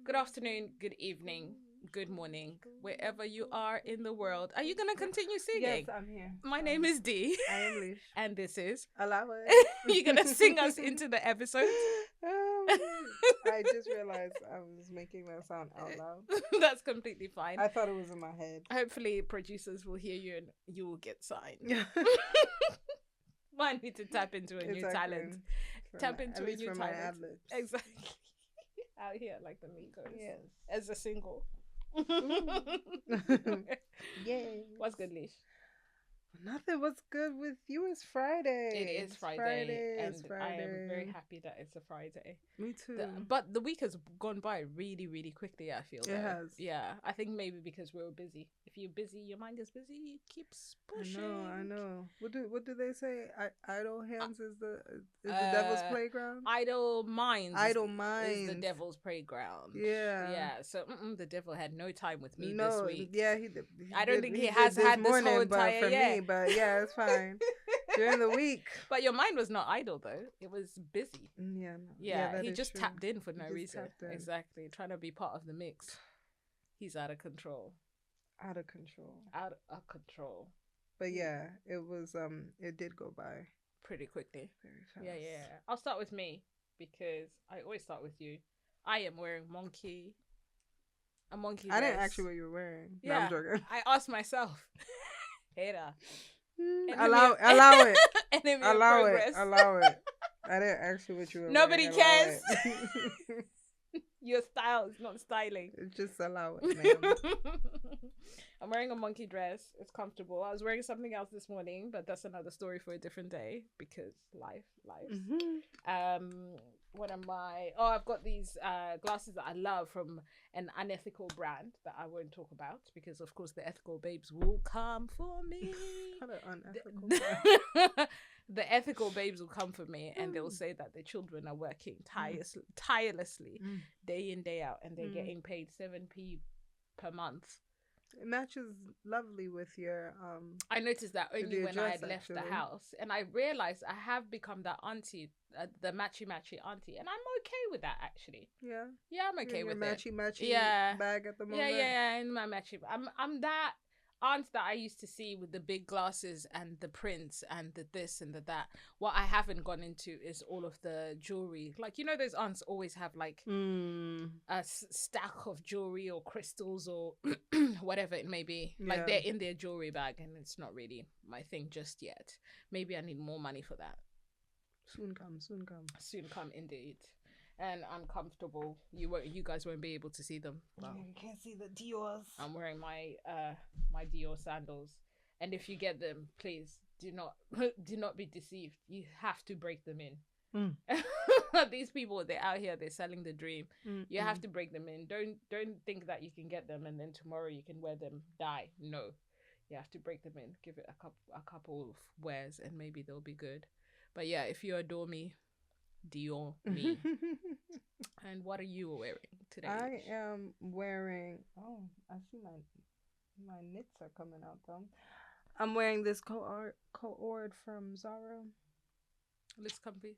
good afternoon, good evening, good morning, wherever you are in the world. Are you going to continue singing? Yes, I'm here. My name is D. I am Lish. And this is... Allow it. You're going to sing us into the episode? I just realized I was making that sound out loud. That's completely fine. I thought it was in my head. Hopefully producers will hear you and you will get signed. Might need to tap into a new talent. Tap into a new talent. Exactly. Out here like the Migos. Yes. As a single. Yay. What's good, Lish? Nothing. What's good with you? It's Friday. It is Friday. And I am very happy that it's a Friday. Me too. But the week has gone by really, really quickly, I feel. It has. Yeah. I think maybe because we were busy. If you're busy, your mind is busy. It keeps pushing. I know. What do they say? Idle hands is the devil's playground. Idle minds. Is the devil's playground. Yeah. Yeah. So the devil had no time with me this week. Yeah, I don't think he has had this whole entire year. But yeah, it's fine. During the week. But your mind was not idle though. It was busy. Yeah. No. Yeah, he just tapped in for no reason. Exactly. Trying to be part of the mix. He's out of control. Out of control. But yeah, it was it did go by pretty quickly. Very fast. Yeah. I'll start with me because I always start with you. I am wearing a monkey dress. I didn't ask you what you were wearing. Yeah, no, I'm joking. I asked myself. Hater. Allow it. Allow it. I didn't ask you what you were Nobody wearing. cares. Your style is not styling. Just allow it, ma'am. I'm wearing a monkey dress. It's comfortable. I was wearing something else this morning, but that's another story for a different day because life. Mm-hmm. What am I? Oh, I've got these glasses that I love from an unethical brand that I won't talk about because, of course, the ethical babes will come for me. What an unethical The ethical babes will come for me and they'll say that the children are working tirelessly day in, day out, and they're getting paid 7p per month. It matches lovely with your I noticed that only when I had left actually. the house, and I realized I have become that auntie, the matchy auntie, and I'm okay with that actually. Yeah, I'm okay with matchy bag at the moment. Yeah, in my matchy. I'm that aunt that I used to see with the big glasses and the prints and the this and the that. What I haven't gone into is all of the jewelry. Like, you know, those aunts always have like a stack of jewelry or crystals or whatever it may be. Yeah. Like they're in their jewelry bag, and it's not really my thing just yet. Maybe I need more money for that. Soon come. Soon come indeed. And I'm comfortable. You guys won't be able to see them. Well, you can't see the Dior's. I'm wearing my my Dior sandals, and if you get them, please do not be deceived. You have to break them in. These people, they're out here, they're selling the dream. You have to break them in. Don't think that you can get them and then tomorrow you can wear them. Die. No, you have to break them in. Give it a couple of wears, and maybe they'll be good. But yeah, if you adore me, Dior me. And what are you wearing today? I am wearing. Oh, I see my knits are coming out though. I'm wearing this co-ord from Zara. It looks comfy.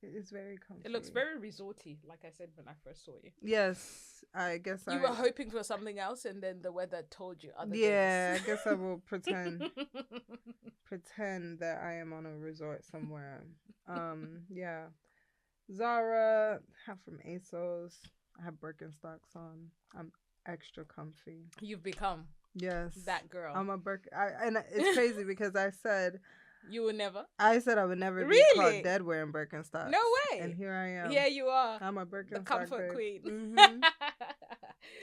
It is very comfy. It looks very resorty, like I said when I first saw you. Yes, I guess you were hoping for something else, and then the weather told you other things. I guess I will pretend that I am on a resort somewhere. Yeah. Zara, have from ASOS. I have Birkenstocks on. I'm extra comfy. You've become that girl. I'm a and it's crazy because I said you would never. I said I would never be caught dead wearing Birkenstocks. No way. And here I am. Yeah, you are. I'm a Birkenstock. The comfort queen.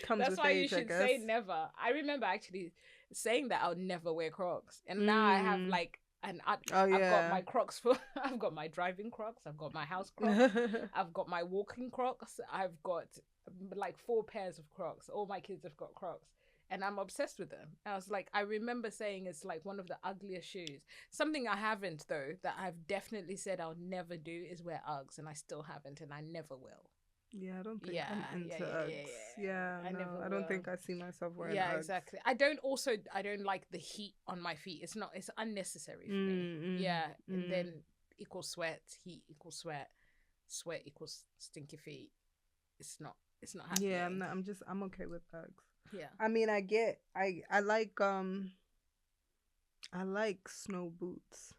Comes That's with why age, you should say never. I remember actually saying that I would never wear Crocs, and now I have like. And I've got my Crocs I've got my driving Crocs, I've got my house Crocs, I've got my walking Crocs, I've got like 4 pairs of Crocs. All my kids have got Crocs, and I'm obsessed with them. I was like, I remember saying it's like one of the ugliest shoes. Something I haven't though, that I've definitely said I'll never do, is wear Uggs, and I still haven't, and I never will. Yeah, I don't think I'm into Uggs. Yeah, I don't think I see myself wearing Uggs. Yeah, exactly. I don't like the heat on my feet. It's unnecessary for me. Yeah, and then equals sweat, heat equals sweat equals stinky feet. It's It's not happening. Yeah, I'm okay with Uggs. Yeah. I mean, I like snow boots,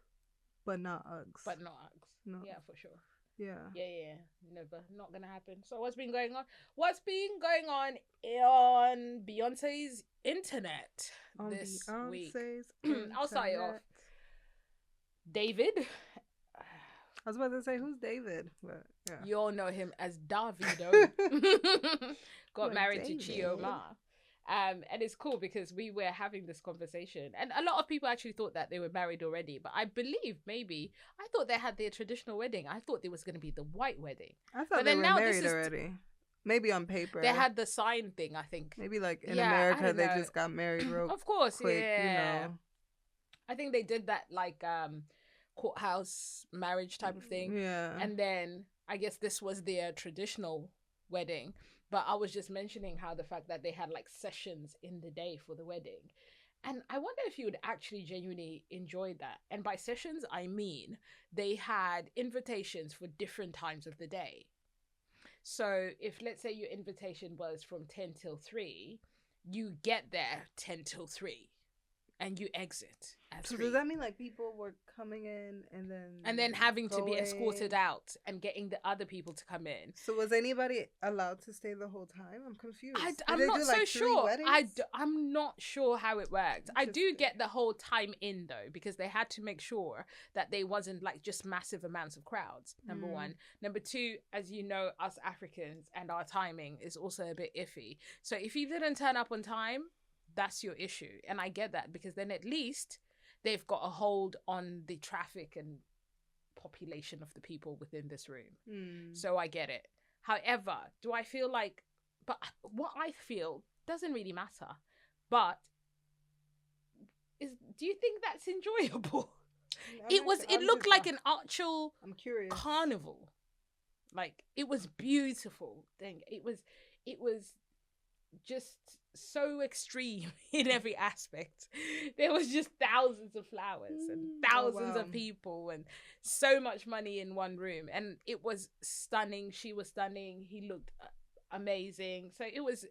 but not Uggs. But not Uggs. No. Yeah, for sure. Yeah. Yeah. Never. Not gonna happen. So what's been going on? What's been going on Beyonce's internet this week? I'll start it off. David. I was about to say, who's David? But yeah. You all know him as Davido. Got married to Chioma. And it's cool because we were having this conversation, and a lot of people actually thought that they were married already. But I believe I thought they had their traditional wedding. I thought it was going to be the white wedding. I thought they were married already. Maybe on paper. They had the sign thing, I think. Maybe like in America, they just got married real Of course, quick, yeah. you know. I think they did that like courthouse marriage type of thing. Yeah. And then I guess this was their traditional wedding. But I was just mentioning how the fact that they had like sessions in the day for the wedding. And I wonder if you would actually genuinely enjoy that. And by sessions, I mean they had invitations for different times of the day. So if, let's say, your invitation was from 10 till 3, you get there 10 till 3. And you exit at 3. So does that mean like people were coming in and then having to be escorted out and getting the other people to come in? So was anybody allowed to stay the whole time? I'm confused. I'm not so sure. I'm not sure how it worked. I do get the whole time in though, because they had to make sure that they wasn't like just massive amounts of crowds. Number one. Number two, as you know, us Africans and our timing is also a bit iffy. So if you didn't turn up on time, that's your issue. And I get that, because then at least they've got a hold on the traffic and population of the people within this room. So I get it. However, do I feel like, but what I feel doesn't really matter. But do you think that's enjoyable? It looked like an actual carnival. Like, it was beautiful thing. It was just so extreme in every aspect. There was just thousands of flowers and thousands of people and so much money in one room, and it was stunning. She was stunning. He looked amazing. So it was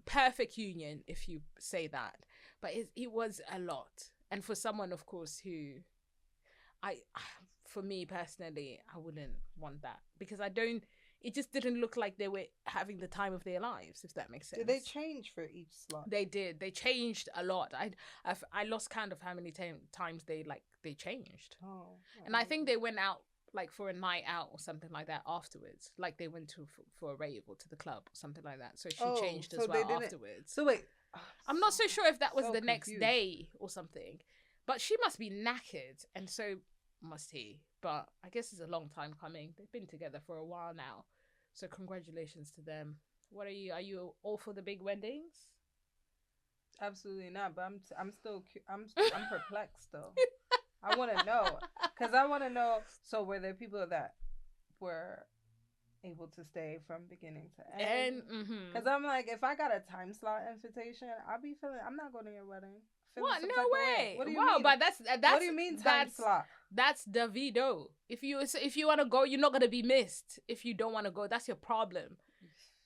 perfect union, if you say that. But it was a lot, and for someone, of course, who for me personally, I wouldn't want that, because it just didn't look like they were having the time of their lives, if that makes sense. Did they change for each slot? They did. They changed a lot. I lost count of how many times they changed. And I think they went out like for a night out or something like that afterwards. Like they went for a rave or to the club or something like that. So she changed as well afterwards. So wait, I'm not so sure if that was the next day or something. But she must be knackered, and so must he. But I guess it's a long time coming. They've been together for a while now. So congratulations to them. What are you all for the big weddings? Absolutely not, but I'm still I'm perplexed though. I want to know, because I want to know, so were there people that were able to stay from beginning to end? Because I'm like, if I got a time slot invitation, I'll be feeling, I'm not going to your wedding. What? No way. What do you mean? But that's what do you mean time slot? That's Davido. If you want to go, you're not going to be missed. If you don't want to go, that's your problem.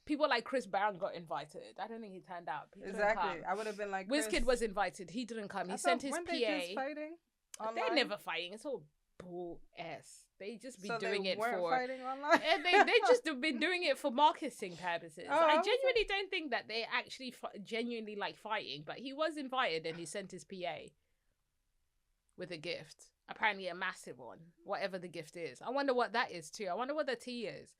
People like Chris Brown got invited. I don't think he turned out. Exactly. I would have been like, Wizkid was invited. He didn't come. He sent his PA. They just fighting online? They're never fighting. It's all bull ass. They just be doing it for fighting online. they just have been doing it for marketing purposes. I genuinely don't think that they actually genuinely like fighting. But he was invited and he sent his PA with a gift. Apparently a massive one, whatever the gift is. I wonder what that is too. I wonder what the tea is.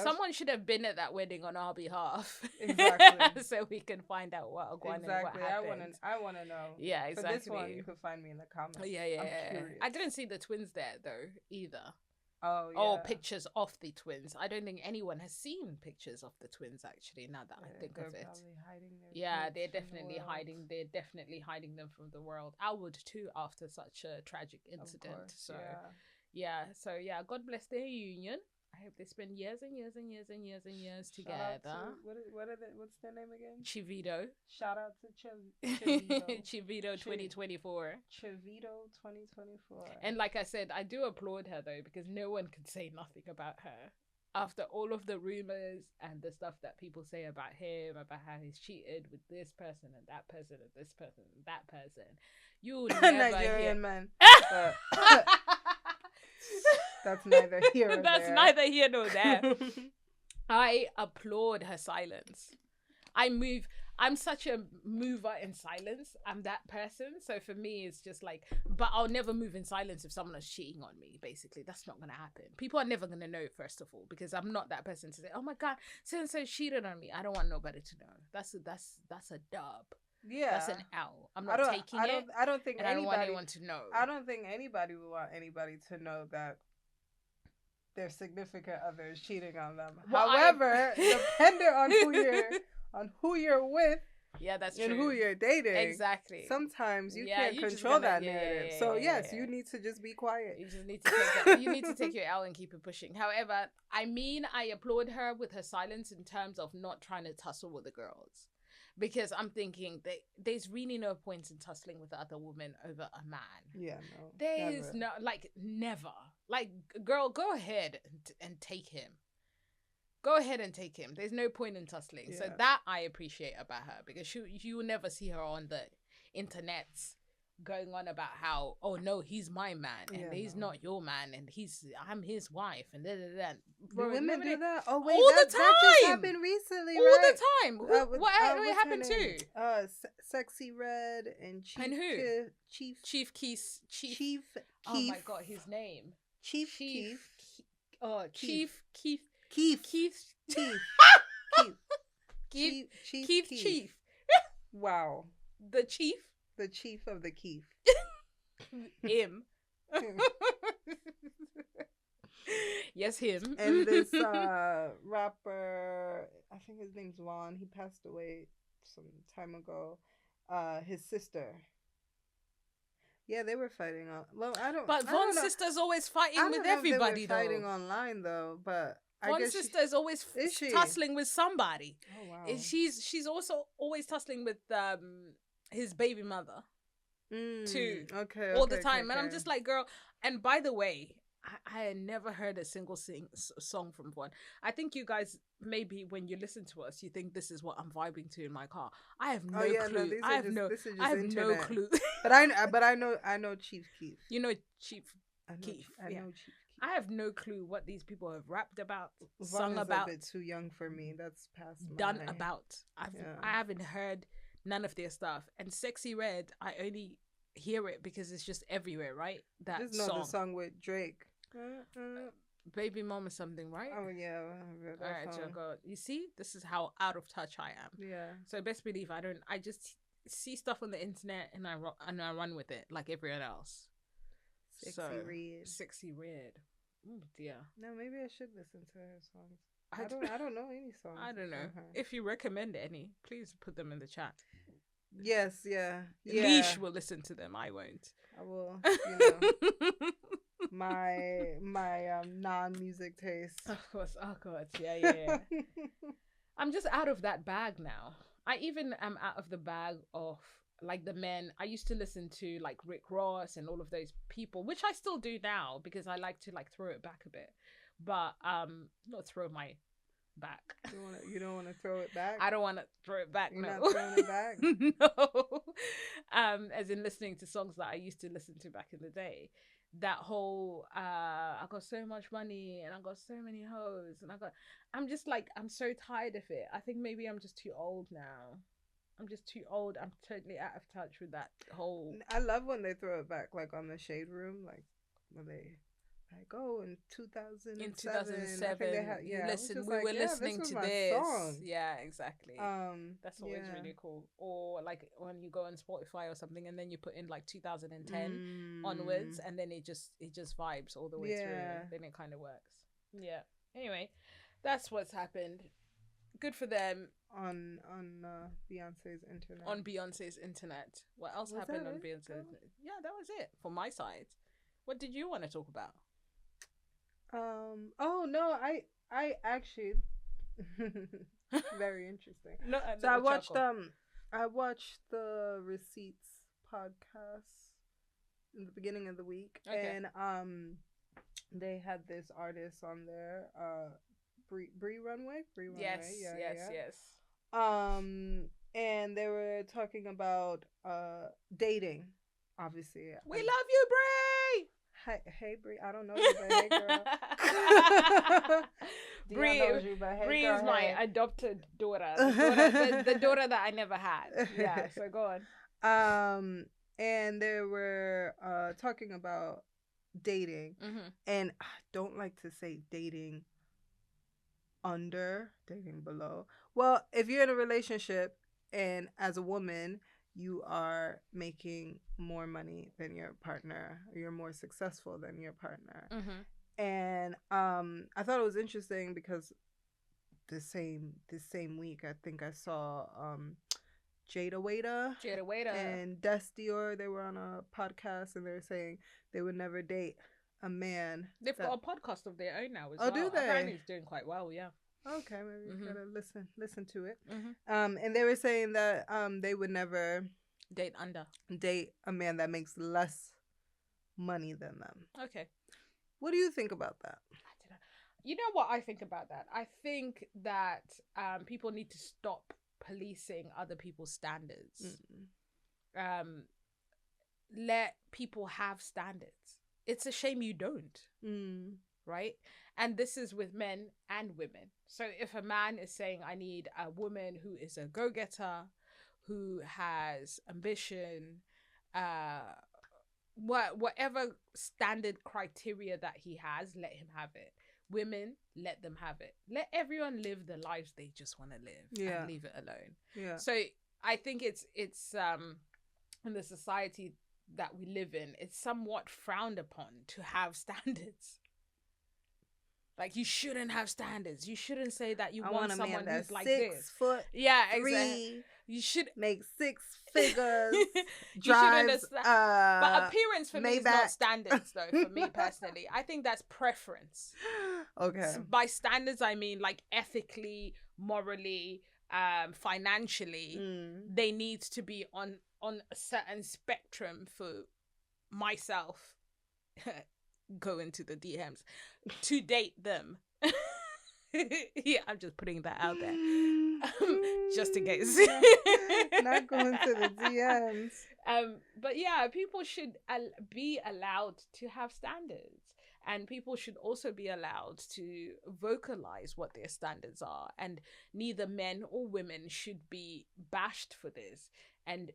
Someone should have been at that wedding on our behalf. Exactly. So we can find out what happened. I want to know. Yeah, exactly. For this one, you can find me in the comments. Yeah. I'm curious. I didn't see the twins there though either. Oh yeah. Or pictures of the twins. I don't think anyone has seen pictures of the twins actually. Now that I think of it. They're definitely hiding. They're definitely hiding them from the world. I would too after such a tragic incident. Course, So God bless their union. I hope they spend years and years and years and years and years together. What's their name again? Chivito. Shout out to Chivito. Chivito 2024. Chivito 2024. And like I said, I do applaud her though, because no one could say nothing about her. after all of the rumors and the stuff that people say about him, about how he's cheated with this person and that person and this person and that person, you'll never Nigerian hear. man. That's neither here nor That's there. neither here nor there. I applaud her silence. I'm such a mover in silence. I'm that person. So for me, it's just like, but I'll never move in silence if someone is cheating on me, basically. That's not going to happen. People are never going to know, first of all, because I'm not that person to say, oh my God, so-and-so cheated on me. I don't want nobody to know. That's a dub. Yeah. That's an L. I'm not taking it. I don't think and anybody, I don't want anyone to know. I don't think anybody would want anybody to know that their significant other is cheating on them. Well, however, depending on who you're with, yeah, that's and true. who you're dating, exactly. Sometimes you can't control that narrative. So yes, you need to just be quiet. You just need to take that. You need to take your L and keep it pushing. However, I applaud her with her silence in terms of not trying to tussle with the girls. Because I'm thinking that there's really no point in tussling with other women over a man. Yeah, no. There's no, never. Like, girl, go ahead and take him. Go ahead and take him. There's no point in tussling. Yeah. So that I appreciate about her. Because you will never see her on the internet going on about how, oh no, he's my man and he's not your man and I'm his wife and da da da. Bro, women do that? Oh wait, all the time. That just happened recently, all right? the time. What happened to? Sexy Red and Chief. And who? Chief Keith. Oh my God, his name. Chief Keith. Chief Keith. Chief. Wow. The chief. The chief of the Keith. Him. Yes, him. And this rapper, I think his name's Juan. He passed away some time ago. His sister. Yeah, they were fighting on. Well, I don't. But Von's sister's always fighting with everybody, though. Fighting online though, but Von's sister is always tussling with somebody. Oh wow. She's also always tussling with his baby mother. Too. Okay. All the time. And I'm just like, girl. And by the way, I had never heard a single song from Von. I think you guys, maybe when you listen to us, you think this is what I'm vibing to in my car. I have no clue. No, I have no clue. But I know Chief Keef. You know Chief Keef. I know Chief Keef. I have no clue what these people have rapped about, Von sung about. A bit too young for me. That's past done about. I haven't heard none of their stuff. And Sexy Red, I only hear it because it's just everywhere, right? That just know the song with Drake. Baby Mama something, right? Oh yeah. All right, Joko. You see, this is how out of touch I am. Yeah. So best believe I just see stuff on the internet and I run with it like everyone else. Sexy Red. Oh dear. No, maybe I should listen to her songs. I don't know any songs. I don't know. If you recommend any, please put them in the chat. Yes, yeah. Lish will listen to them. I won't. I will. My non-music taste. Of course. Oh God. Yeah. I'm just out of that bag now. I even am out of the bag of like the men. I used to listen to like Rick Ross and all of those people, which I still do now because I like to like throw it back a bit, but not throw my back. You don't want to throw it back? I don't want to throw it back. You're no. not throwing it back? No. As in listening to songs that I used to listen to back in the day. That whole I got so much money and I got so many hoes and I'm just like, I'm so tired of it. I think maybe I'm just too old now. I'm just too old. I'm totally out of touch with that whole. I love when they throw it back, like on the Shade Room, like when they like, oh, in 2007. In 2007, listen, we like, were listening to this. Song. Yeah, exactly. That's always really cool. Or like when you go on Spotify or something, and then you put in like 2010 onwards, and then it just vibes all the way through. Then it kind of works. Yeah. Anyway, that's what's happened. Good for them. On Beyonce's internet. On Beyonce's internet. What else happened on Beyonce's internet? Yeah, that was it for my side. What did you want to talk about? Oh no, I actually very interesting. No, so I watched the Receipts podcast in the beginning of the week, and they had this artist on there, Bree Runway. Yes, Yeah, yes, yeah. yes. And they were talking about dating. Obviously, We love you, Bree. Hey Bree, I don't know you, but hey girl. Dion knows you, but hey Bree girl, is my hey. adopted daughter. The daughter that I never had. Yeah, so go on. And they were talking about dating, and I don't like to say dating dating below. Well, if you're in a relationship and as a woman you are making more money than your partner, you're more successful than your partner. And I thought it was interesting because this same week I think I saw Jada Waiter and Destior. They were on a podcast and they were saying they would never date a man. They've got a podcast of their own now as well. Do they? Apparently it's doing quite well, yeah. Okay, maybe we gotta listen to it. And they were saying that they would never date a man that makes less money than them. Okay. What do you think about that? I don't know. You know what I think about that? I think that people need to stop policing other people's standards. Let people have standards. It's a shame you don't. Right? And this is with men and women. So if a man is saying, I need a woman who is a go-getter, who has ambition, whatever standard criteria that he has, let him have it. Women, let them have it. Let everyone live the lives they just want to live and leave it alone. Yeah. So I think it's in the society that we live in, it's somewhat frowned upon to have standards. Like, you shouldn't have standards. You shouldn't say that you want someone who's like this. 6'3", exactly. You should make 6 figures. Drives, but appearance for me is not standards, though. For me personally, I think that's preference. Okay. So by standards, I mean like ethically, morally, financially. They need to be on a certain spectrum for myself. Go into the DMs to date them. Yeah, I'm just putting that out there. Just in case. Not going to the DMs. But yeah, people should be allowed to have standards. And people should also be allowed to vocalize what their standards are. And neither men or women should be bashed for this. And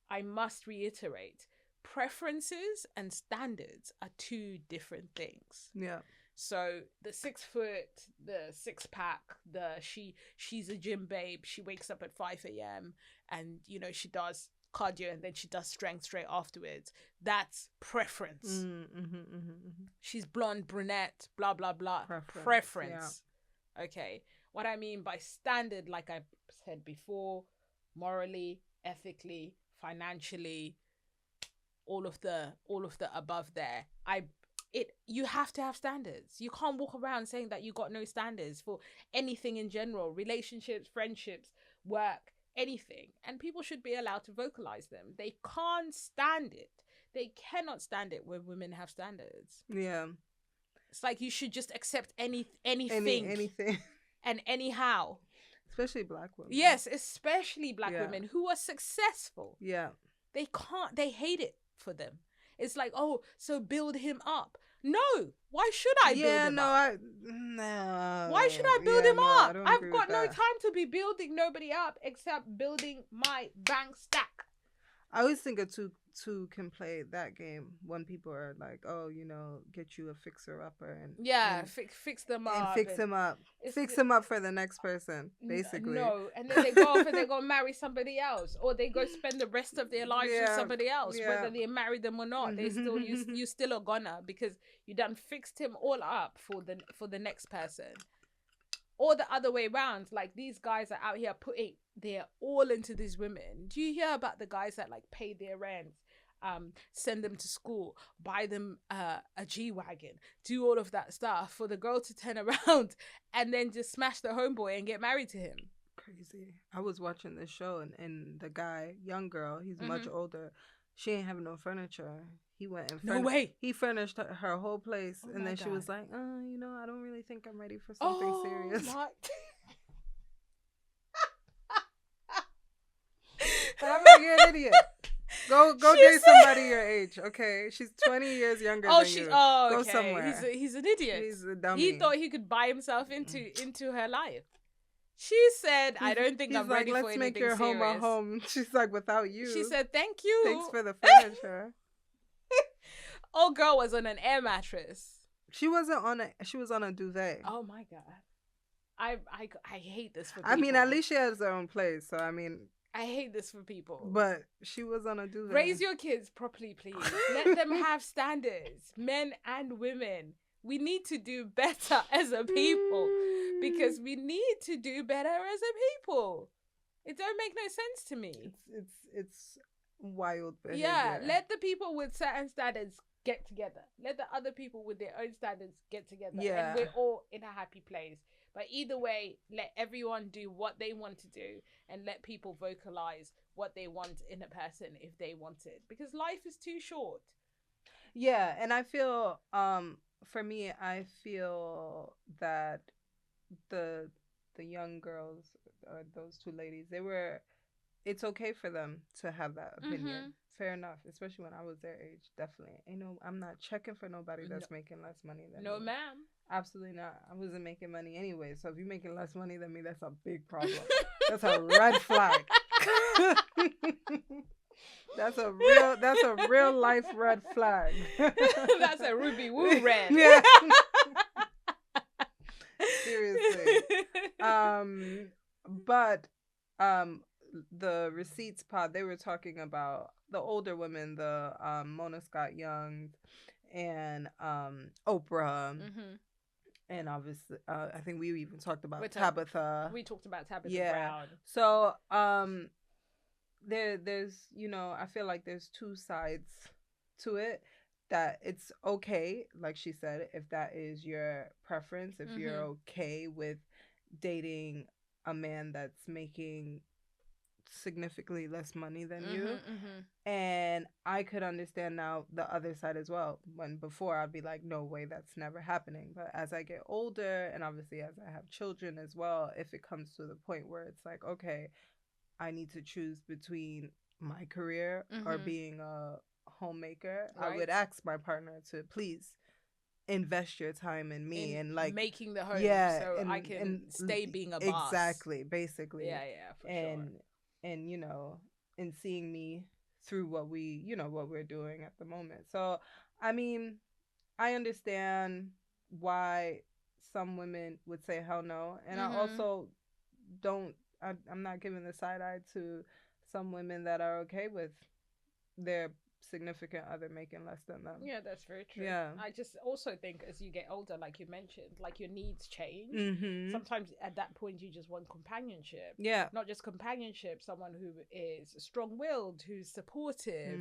I must reiterate, preferences and standards are two different things. Yeah. So the 6 foot, the 6-pack, she's a gym babe. She wakes up at 5 a.m. and, you know, she does cardio and then she does strength straight afterwards. That's preference. She's blonde, brunette, blah, blah, blah. Preference. Yeah. Okay. What I mean by standard, like I said before, morally, ethically, financially, all of the above there. You have to have standards. You can't walk around saying that you got no standards for anything in general, relationships, friendships, work, anything. And people should be allowed to vocalize them. They can't stand it. They cannot stand it when women have standards. Yeah. It's like you should just accept anything. Anything. And anyhow. Especially black women. Yes, especially black women who are successful. Yeah. They hate it for them. It's like, oh, so build him up. No, why should I build him up? No. Why should I build him up? I've got no time to be building nobody up except building my bank stack. I always think of two can play that game when people are like, oh, you know, get you a fixer upper and fix them up and fix them up. Fix them up for the next person, basically. No, and then they go off and they go marry somebody else, or they go spend the rest of their lives with somebody else, whether they marry them or not. They still you still a goner because you done fixed him all up for the next person. Or the other way around, like these guys are out here putting their all into these women. Do you hear about the guys that like pay their rent, send them to school, buy them a G-Wagon, do all of that stuff for the girl to turn around and then just smash the homeboy and get married to him? Crazy. I was watching this show and the guy, young girl, he's much older. she ain't having no furniture. He went and No way. He furnished her whole place, Oh and then God. she was like, you know, I don't really think I'm ready for something serious. My... But I'm like, you're an idiot. Go date somebody your age, okay? She's 20 years younger than you. Oh, go okay. somewhere. He's an idiot. He's a dummy. He thought he could buy himself into her life. She said, "I don't think I'm ready for anything serious." Let's make your home a home. She's like, without you. She said, "Thank you. Thanks for the furniture." Old girl was on an air mattress. She wasn't on a. She was on a duvet. Oh my God. I hate this for people. I mean, at least she has her own place. So I mean, I hate this for people. But she was on a duvet. Raise your kids properly, please. Let them have standards, men and women. We need to do better as a people because we need to do better as a people. It don't make no sense to me. It's wild behavior. Yeah, let the people with certain standards get together. Let the other people with their own standards get together. Yeah. And we're all in a happy place. But either way, let everyone do what they want to do and let people vocalize what they want in a person if they want it. Because life is too short. Yeah, and I feel, for me, I feel that the young girls, or those two ladies, it's okay for them to have that opinion. Mm-hmm. Fair enough, especially when I was their age. Definitely. I'm not checking for nobody that's making less money than me. No, ma'am. Absolutely not. I wasn't making money anyway. So if you're making less money than me, that's a big problem. That's a red flag. That's a real life red flag. That's a ruby woo red. Yeah. Seriously. But the receipts pod, they were talking about the older women, the Mona Scott Young and Oprah. Mm-hmm. And obviously, I think we even talked about Tabitha. We talked about Tabitha Brown. So, there's, I feel like there's two sides to it. That it's okay, like she said, if that is your preference, if you're okay with dating a man that's making significantly less money than you. And I could understand now the other side as well. When before I'd be like, no way, that's never happening. But as I get older, and obviously as I have children as well, if it comes to the point where it's like, okay, I need to choose between my career or being a homemaker, right. I would ask my partner to please invest your time in me and like making the home, so I can stay being a boss. Exactly, basically. Yeah, for sure. And and seeing me through what we're doing at the moment. So I mean, I understand why some women would say hell no, and I also don't. I'm not giving the side eye to some women that are okay with their significant other making less than them. Yeah, that's very true. Yeah. I just also think as you get older, like you mentioned, like your needs change. Sometimes at that point you just want companionship. Yeah. Not just companionship, someone who is strong-willed, who's supportive,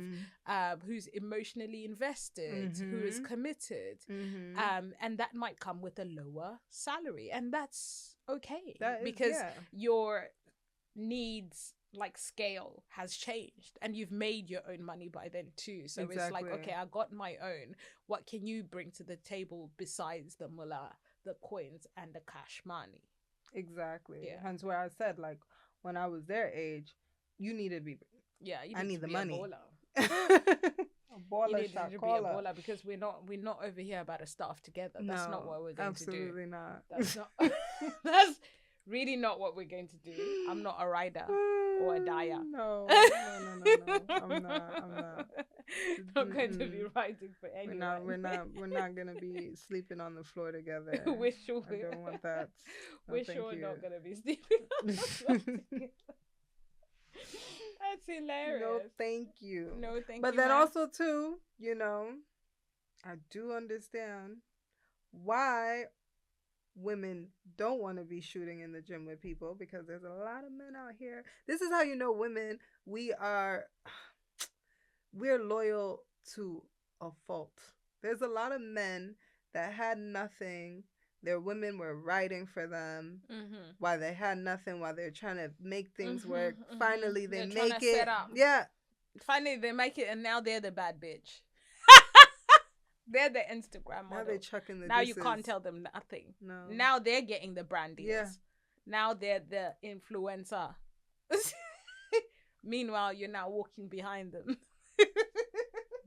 who's emotionally invested, who is committed. And that might come with a lower salary. And that's okay. Because your needs like scale has changed and you've made your own money by then too. So It's like, okay, I got my own. What can you bring to the table besides the mullah, the coins and the cash money? Exactly. Yeah. Hence where I said, like, when I was their age, you need to be I need the money. A baller. You need to be a baller because we're not over here about to starve together. That's not what we're going to do. Absolutely not. That's not that's really not what we're going to do. I'm not a rider or a dyer. No. I'm not. Not going to be riding for anyone. We're not gonna be sleeping on the floor together. We're sure. I don't want that. No, we're sure not gonna be sleeping on the floor together. That's hilarious. No, thank you. No, thank you. But then also too, I do understand why women don't want to be shooting in the gym with people, because there's a lot of men out here. This is how women, we're loyal to a fault. There's a lot of men that had nothing. Their women were writing for them while they had nothing, while they're trying to make things work. Finally, they make it. Yeah. Finally, they make it, and now they're the bad bitch. They're the Instagram model. Now they're chucking the Now disses. you can't tell them nothing. No. Now they're getting the brand deals. Yeah. Now they're the influencer. Meanwhile, you're now walking behind them.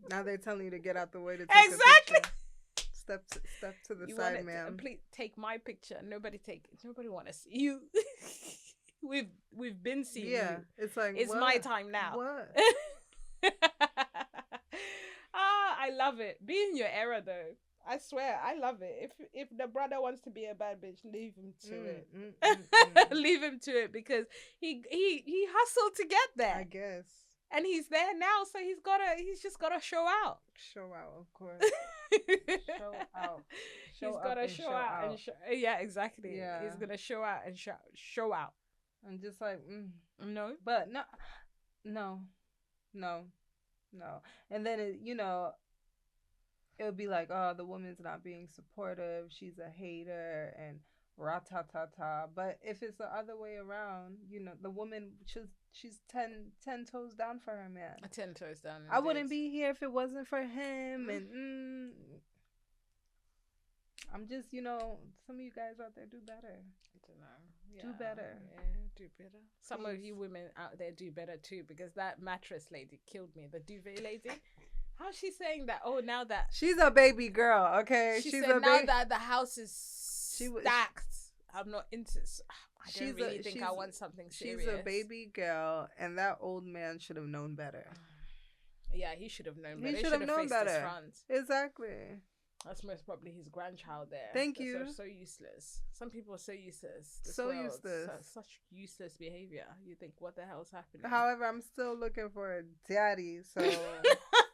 Now they're telling you to get out the way to take a picture. Step to the side, ma'am. Please take my picture. Nobody want to see you. We've been seeing you. Yeah, it's like it's my time now. What? I love it. Be in your era though. I swear, I love it. If the brother wants to be a bad bitch, leave him to it. Leave him to it because he hustled to get there. I guess. And he's there now, so he's just gotta show out. Show out, of course. Show out. He's gotta show out and show. Yeah, exactly. Yeah. He's gonna show out and show out. I'm just like, no, but no. And then it'll be like, oh, the woman's not being supportive. She's a hater and ra-ta-ta-ta. But if it's the other way around, the woman, she's 10 toes down for her man. 10 toes down. I wouldn't be here if it wasn't for him. And I'm just, some of you guys out there do better. I don't know. Yeah, do better. Yeah, do better. Some of you women out there do better too, because that mattress lady killed me. The duvet lady. How's she saying that? Oh, now that she's a baby girl, okay? She's said now that the house is stacked, I'm not into. I don't really think I want something serious. She's a baby girl, and that old man should have known better. Yeah, he should have known better. He should have known better. Exactly. That's most probably his grandchild there. Thank you. They're so useless. Some people are so useless. Useless. Such useless behavior. You think, what the hell's happening? However, I'm still looking for a daddy. So,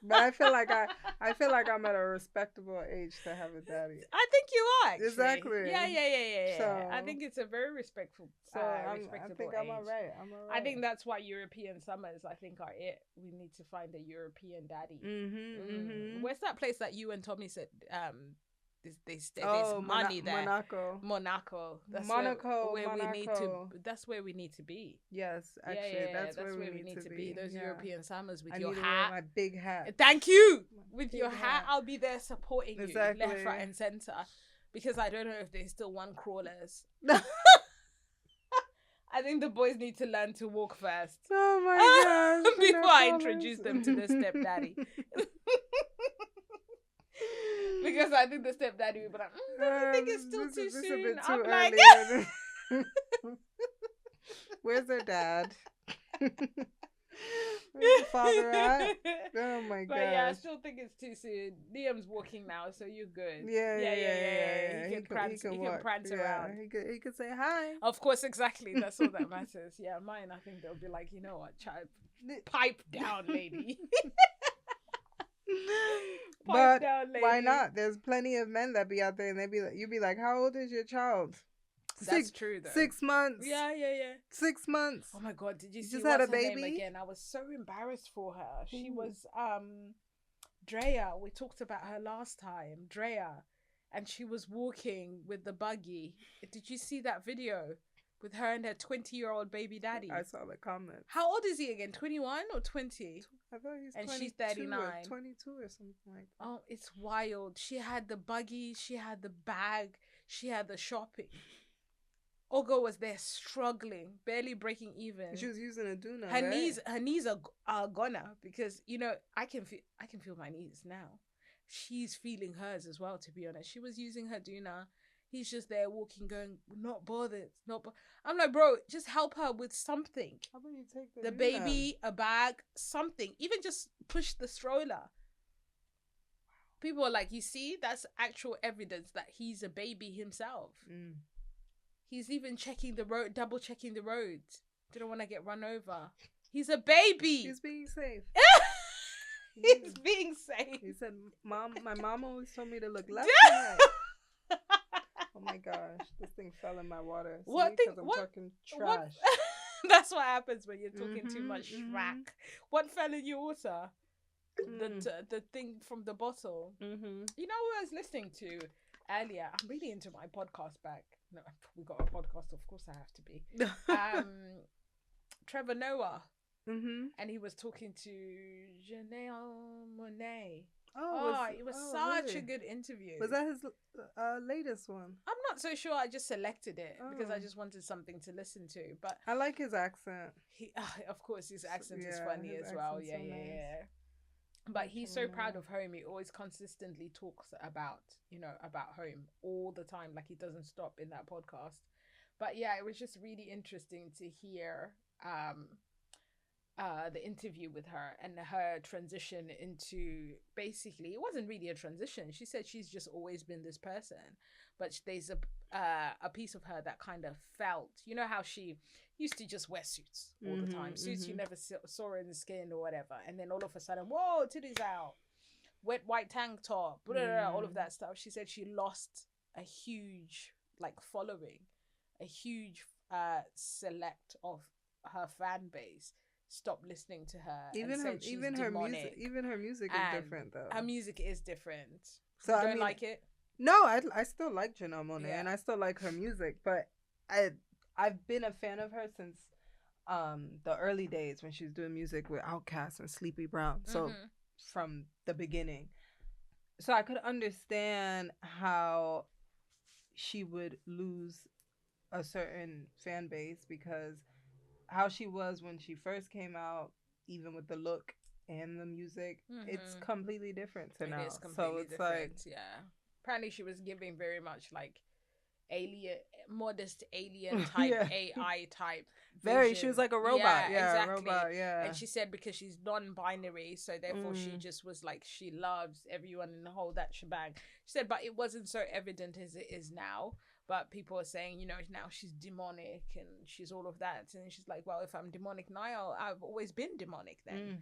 but I feel like I'm at a respectable age to have a daddy. I think you are. Actually. Exactly. Yeah. So, I think it's a very respectful. I think I'm age. all right. I think that's why European summers, I think, are it. We need to find a European daddy. Where's that place that you and Tommy said? There's money there. Monaco. That's where we need to. That's where we need to be. Yes, actually, that's where we need to be. Those European summers with I your need hat, to wear my big hat. Thank you. With your hat, I'll be there supporting you exactly. left, right, and center. Because I don't know if there's still one crawlers. I think the boys need to learn to walk first. Oh my gosh! Before I introduce them to the stepdaddy. Because I think the stepdaddy will be like, I think it's still too soon. I'm like, where's their dad? Where's the father at? Oh my god! But yeah, I still think it's too soon. Liam's walking now, so you're good. Yeah. He can prance around. He could say hi. Of course, exactly. That's all that matters. Yeah, mine. I think they'll be like, you know what, child, pipe down, lady. But why not? There's plenty of men that be out there, and you'd be like, how old is your child? That's true though. 6 months. Yeah. 6 months. Oh my god, did you see just what's had a her baby name again? I was so embarrassed for her. She was Drea. We talked about her last time. Drea. And she was walking with the buggy. Did you see that video? With her and her 20-year-old baby daddy. I saw the comment. How old is he again? 21 or 20? I thought he's 22. And she's 39. 22 or something like that. Oh, it's wild. She had the buggy. She had the bag. She had the shopping. Ogo was there struggling, barely breaking even. She was using a doona. Her knees are gonna because I can feel my knees now. She's feeling hers as well. To be honest, she was using her doona. He's just there walking, going, not bothered. I'm like, bro, just help her with something. How about you take the baby, a bag, something. Even just push the stroller. People are like, you see, that's actual evidence that he's a baby himself. He's even checking the road, double checking the roads. Didn't want to get run over. He's a baby. He's being safe. He's being safe. He said, "Mom, my mom always told me to look left and right." Oh my gosh, this thing fell in my water. See, what thing? I'm what? talking trash. That's what happens when you're talking too much schmack. What fell in your water? The thing from the bottle. You know who I was listening to earlier? I'm really into my podcast back. No, we got a podcast. Of course, I have to be. Trevor Noah. and he was talking to Janelle Monáe. Oh, It was such really? a good interview. Was that his latest one? I'm not so sure. I just selected it because I just wanted something to listen to. But I like his accent. He, of course, his accent is Yeah, funny his as well. accent's Yeah, so yeah, nice. yeah. But he's so proud of home. He always consistently talks about, about home all the time. Like he doesn't stop in that podcast. But yeah, it was just really interesting to hear the interview with her and her transition into, basically, it wasn't really a transition. She said she's just always been this person, but there's a piece of her that kind of felt, how she used to just wear suits all the time, suits you never saw in the skin or whatever, and then all of a sudden, whoa, titties out, wet white tank top, blah, blah, blah, all of that stuff. She said she lost a huge following, a huge select of her fan base stopped listening to her. Even her music. Even her music is different, though. Her music is different. So you don't like it? No, I still like Janelle Monáe, and I still like her music, but I've been a fan of her since the early days when she was doing music with Outkast and Sleepy Brown. So from the beginning, so I could understand how she would lose a certain fan base, because how she was when she first came out, even with the look and the music, it's completely different to now. So it's different. Apparently she was giving very much like modest alien type AI type vision. She was like a robot. Exactly. Robot, and she said because she's non-binary, so therefore she just was like, she loves everyone in the whole that shebang. She said, but it wasn't so evident as it is now. But people are saying, now she's demonic and she's all of that. And she's like, well, if I'm demonic now, I've always been demonic then.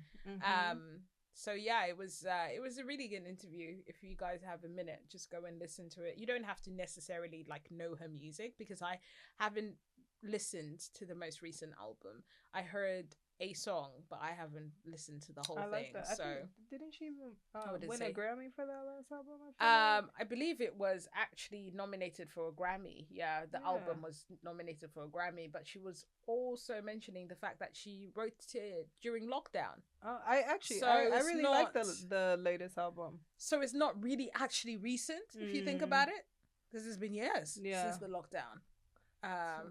So yeah, it was a really good interview. If you guys have a minute, just go and listen to it. You don't have to necessarily know her music, because I haven't listened to the most recent album. I heard a song, but I haven't listened to the whole thing. That. So didn't she even win a Grammy for that last album? I believe it was actually nominated for a Grammy. Yeah, the album was nominated for a Grammy, but she was also mentioning the fact that she wrote it during lockdown. I really like the latest album. So it's not really actually recent if you think about it, because it's been years since the lockdown.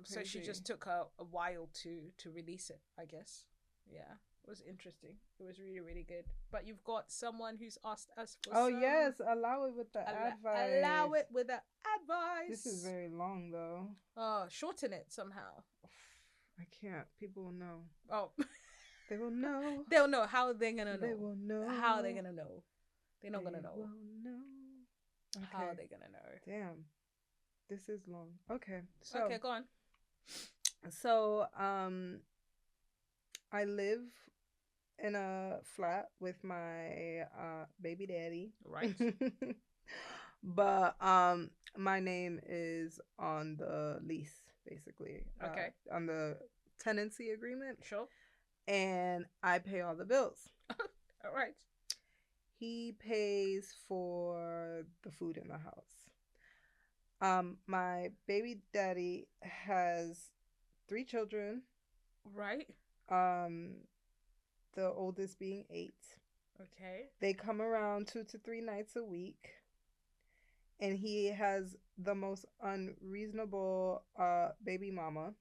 So she just took her a while to release it, I guess. Yeah, it was interesting. It was really, really good. But you've got someone who's asked us for yes, allow it with the advice. Allow it with the advice. This is very long, though. Oh, shorten it somehow. I can't. People will know. Oh. They will know. They'll know. How are they gonna know? They will know. How are they gonna know? They're not gonna know. They will know. Okay. How are they gonna know? Damn. This is long. Okay. So, okay, go on. So, I live in a flat with my baby daddy. Right. But my name is on the lease, basically. Okay. On the tenancy agreement. Sure. And I pay all the bills. All right. He pays for the food in the house. My baby daddy has 3 children. Right. The oldest being 8. Okay. They come around 2 to 3 nights a week. And he has the most unreasonable baby mama.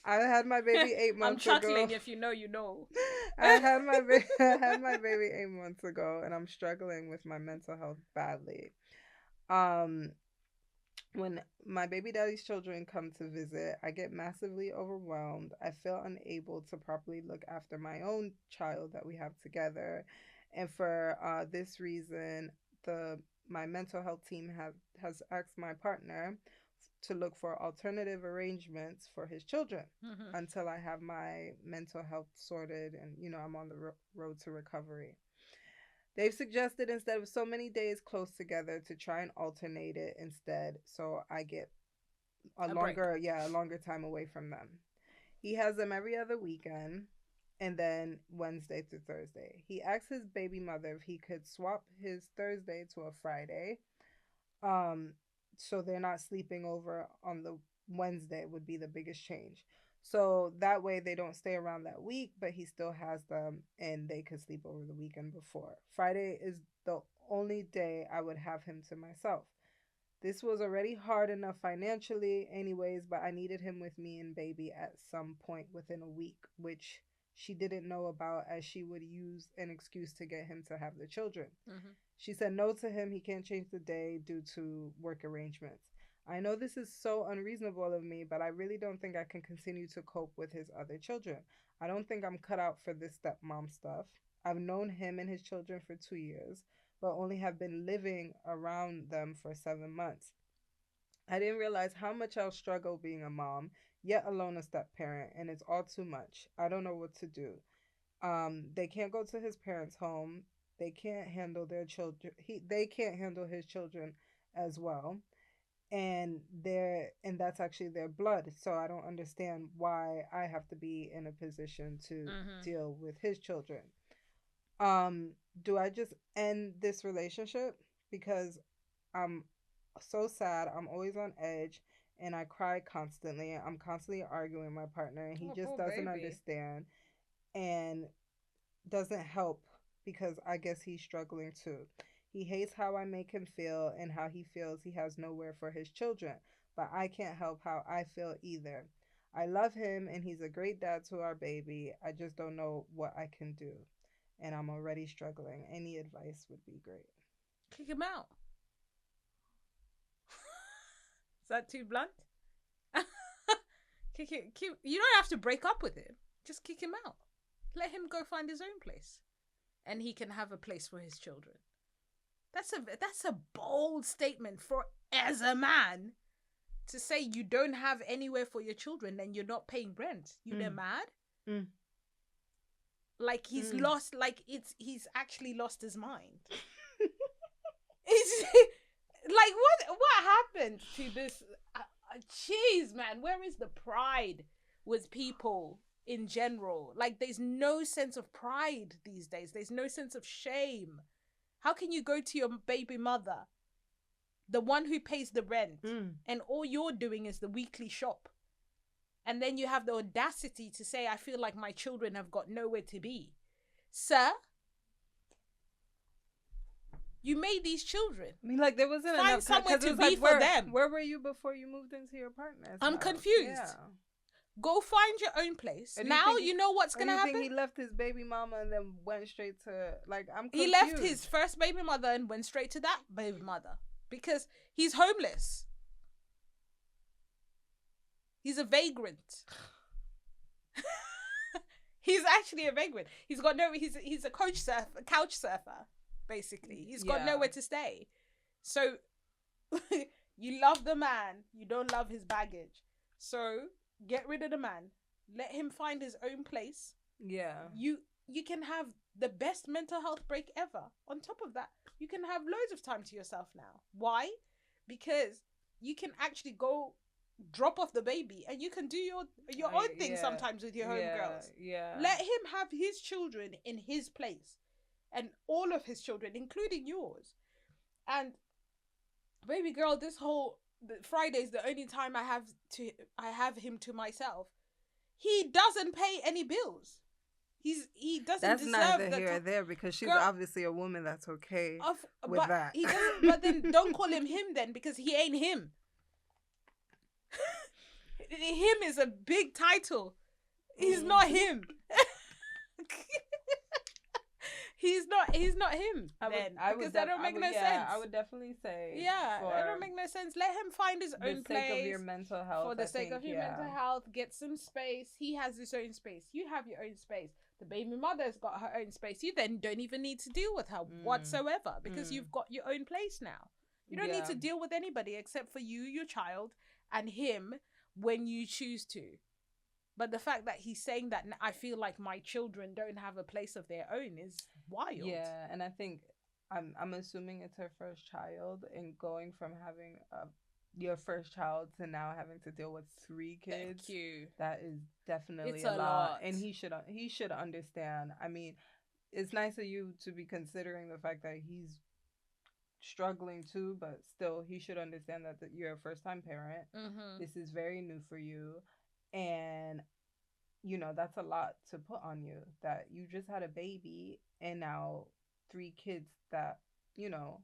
I had my baby 8 months ago. I'm chuckling. If you know, you know. I had my baby 8 months ago, and I'm struggling with my mental health badly. When my baby daddy's children come to visit, I get massively overwhelmed. I feel unable to properly look after my own child that we have together. And for this reason, my mental health team has asked my partner to look for alternative arrangements for his children until I have my mental health sorted and, I'm on the road to recovery. They've suggested, instead of so many days close together, to try and alternate it instead, so I get a longer time away from them. He has them every other weekend, and then Wednesday through Thursday. He asked his baby mother if he could swap his Thursday to a Friday, so they're not sleeping over on the Wednesday would be the biggest change. So that way they don't stay around that week, but he still has them and they could sleep over the weekend before. Friday is the only day I would have him to myself. This was already hard enough financially, anyways, but I needed him with me and baby at some point within a week, which she didn't know about as she would use an excuse to get him to have the children. Mm-hmm. She said no to him. He can't change the day due to work arrangements. I know this is so unreasonable of me, but I really don't think I can continue to cope with his other children. I don't think I'm cut out for this stepmom stuff. I've known him and his children for 2 years, but only have been living around them for 7 months. I didn't realize how much I'll struggle being a mom, yet alone a step parent, and it's all too much. I don't know what to do. They can't go to his parents' home. They can't handle their children. They can't handle his children as well, and that's actually their blood. So I don't understand why I have to be in a position to deal with his children. Do I just end this relationship because I'm so sad? I'm always on edge and I cry constantly. I'm constantly arguing with my partner and he just doesn't understand and doesn't help because I guess he's struggling too. He hates how I make him feel and how he feels he has nowhere for his children, but I can't help how I feel either. I love him and he's a great dad to our baby. I just don't know what I can do. And I'm already struggling. Any advice would be great. Kick him out. Is that too blunt? You don't have to break up with him. Just kick him out. Let him go find his own place. And he can have a place for his children. That's a bold statement for as a man to say you don't have anywhere for your children and you're not paying rent. You're mad? Mm. Like he's lost, like he's actually lost his mind. It's like what happened to this? Jeez, man, where is the pride with people in general? Like there's no sense of pride these days. There's no sense of shame. How can you go to your baby mother, the one who pays the rent, and all you're doing is the weekly shop? And then you have the audacity to say, I feel like my children have got nowhere to be. Sir, you made these children. I mean, like, there wasn't Find enough somewhere to be for them. Where were you before you moved into your partner's I'm house? confused. Yeah. Go find your own place. Now you know what's going to happen? He left his baby mama and then went straight to, like, I'm confused. He left his first baby mother and went straight to that baby mother because he's homeless. He's a vagrant. He's actually a vagrant. He's got no. He's a couch surfer, basically. He's got nowhere to stay. So you love the man, you don't love his baggage. So get rid of the man. Let him find his own place. Yeah. You can have the best mental health break ever. On top of that, you can have loads of time to yourself now. Why? Because you can actually go drop off the baby and you can do your own thing sometimes with your homegirls. Yeah. Let him have his children in his place and all of his children, including yours. And baby girl, Friday is the only time I have him to myself. He doesn't pay any bills. He doesn't that's deserve neither here or there because she's obviously a woman that's okay with that. He doesn't, but then don't call him then because he ain't him. Him is a big title. He's not him. He's not him. Because that don't make no sense. I would definitely say. Yeah, that don't make no sense. Let him find his own place. For the sake of your mental health. For the sake of your mental health, get some space. He has his own space. You have your own space. The baby mother's got her own space. You then don't even need to deal with her whatsoever because you've got your own place now. You don't need to deal with anybody except for you, your child, and him when you choose to. But the fact that he's saying that I feel like my children don't have a place of their own is wild. Yeah, and I think I'm assuming it's her first child, and going from having your first child to now having to deal with 3 kids. Thank you. That is definitely it's a lot. lot. And he should understand. I mean, it's nice of you to be considering the fact that he's struggling too, but still, he should understand that you're a first time parent. This is very new for you. And, you know, that's a lot to put on you, that you just had a baby and now 3 kids that, you know,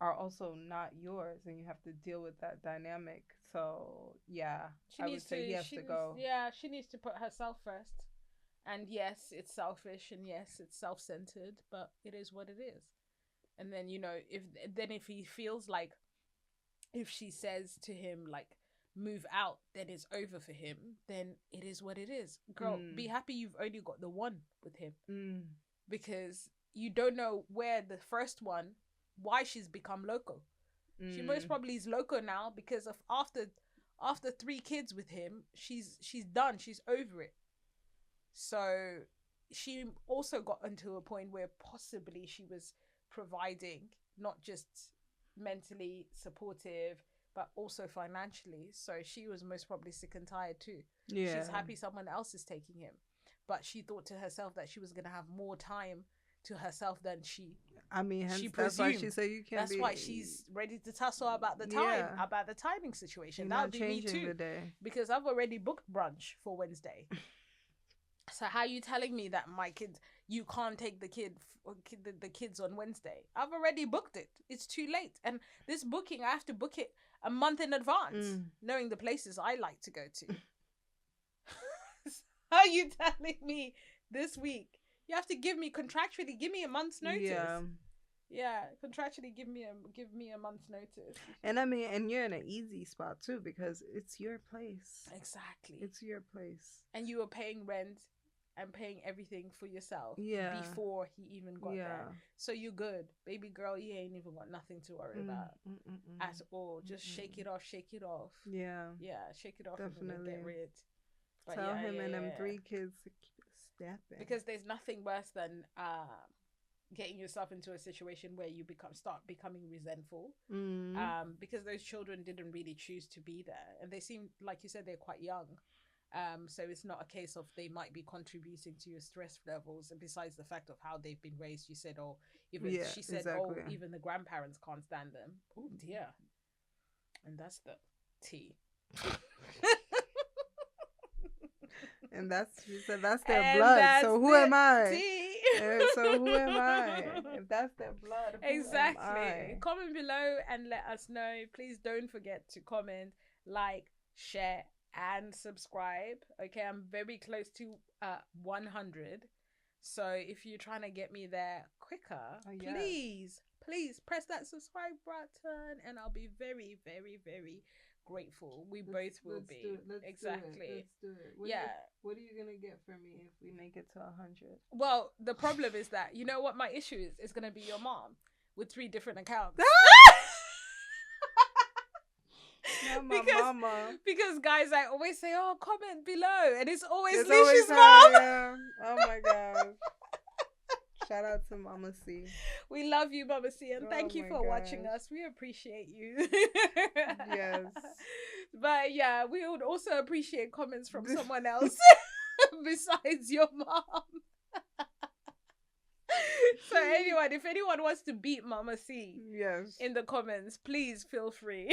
are also not yours, and you have to deal with that dynamic. So, yeah, I would say he has to go. Yeah, she needs to put herself first. And yes, it's selfish, and yes, it's self-centered, but it is what it is. And then, you know, if he feels like, if she says to him like, move out, then it's over for him, then it is what it is. Girl, be happy you've only got the one with him. Because you don't know where the first one, why she's become loco. She most probably is loco now because of after 3 kids with him, she's done. She's over it. So she also got into a point where possibly she was providing, not just mentally supportive, but also financially. So she was most probably sick and tired too. Yeah. She's happy someone else is taking him. But she thought to herself that she was going to have more time to herself than she presumed. That's why she said you can't. That's why she's ready to tussle about the time, about the timing situation. That would be me too. Because I've already booked brunch for Wednesday. So how are you telling me that my kid, you can't take the kids on Wednesday? I've already booked it. It's too late. And this booking, I have to book it a month in advance, knowing the places I like to go to. How are you telling me this week? You have to give me a month's notice. Yeah, contractually give me a month's notice. And I mean, and you're in an easy spot too, because it's your place. Exactly. It's your place. And you were paying rent and paying everything for yourself before he even got there. So you're good. Baby girl, you ain't even got nothing to worry about at all. Just shake it off. Yeah. Yeah, shake it off. Definitely. And get rid. But tell him and them 3 kids to keep it stepping. Because there's nothing worse than getting yourself into a situation where you start becoming resentful. Because those children didn't really choose to be there. And they seem, like you said, they're quite young. So it's not a case of they might be contributing to your stress levels. And besides the fact of how they've been raised, you said, even the grandparents can't stand them. Oh dear. And that's the tea. And that's their blood. So who am I? So who am I? If that's their blood, exactly. Comment below and let us know. Please don't forget to comment, like, share, and subscribe. Okay, I'm very close to 100. So if you're trying to get me there quicker, please press that subscribe button, and I'll be very, very, very grateful. Both will be. Let's do it. What are you gonna get for me if we make it to 100? Well, the problem is that, you know what my issue is? It's gonna be your mom with 3 different accounts. Mama. Because guys, I always say, "Oh, comment below," and it's always Lish's mom. Yeah. Oh my gosh. Shout out to Mama C. We love you, Mama C, and thank you for watching us. We appreciate you. Yes. But yeah, we would also appreciate comments from someone else besides your mom. So anyone, if anyone wants to beat Mama C in the comments, please feel free.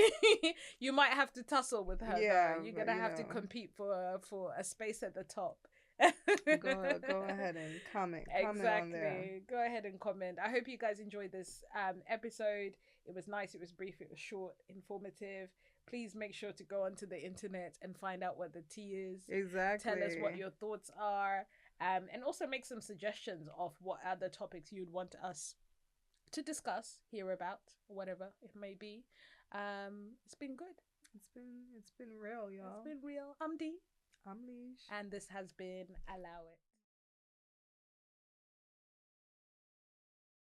You might have to tussle with her. Yeah, though. You're gonna have to compete for a space at the top. Go ahead and comment. Comment on there. Go ahead and comment. I hope you guys enjoyed this episode. It was nice. It was brief. It was short, informative. Please make sure to go onto the internet and find out what the tea is. Exactly. Tell us what your thoughts are. And also make some suggestions of what other topics you'd want us to discuss, hear about, whatever it may be. It's been good. It's been real, y'all. It's been real. I'm D. I'm Lish. And this has been Allow It.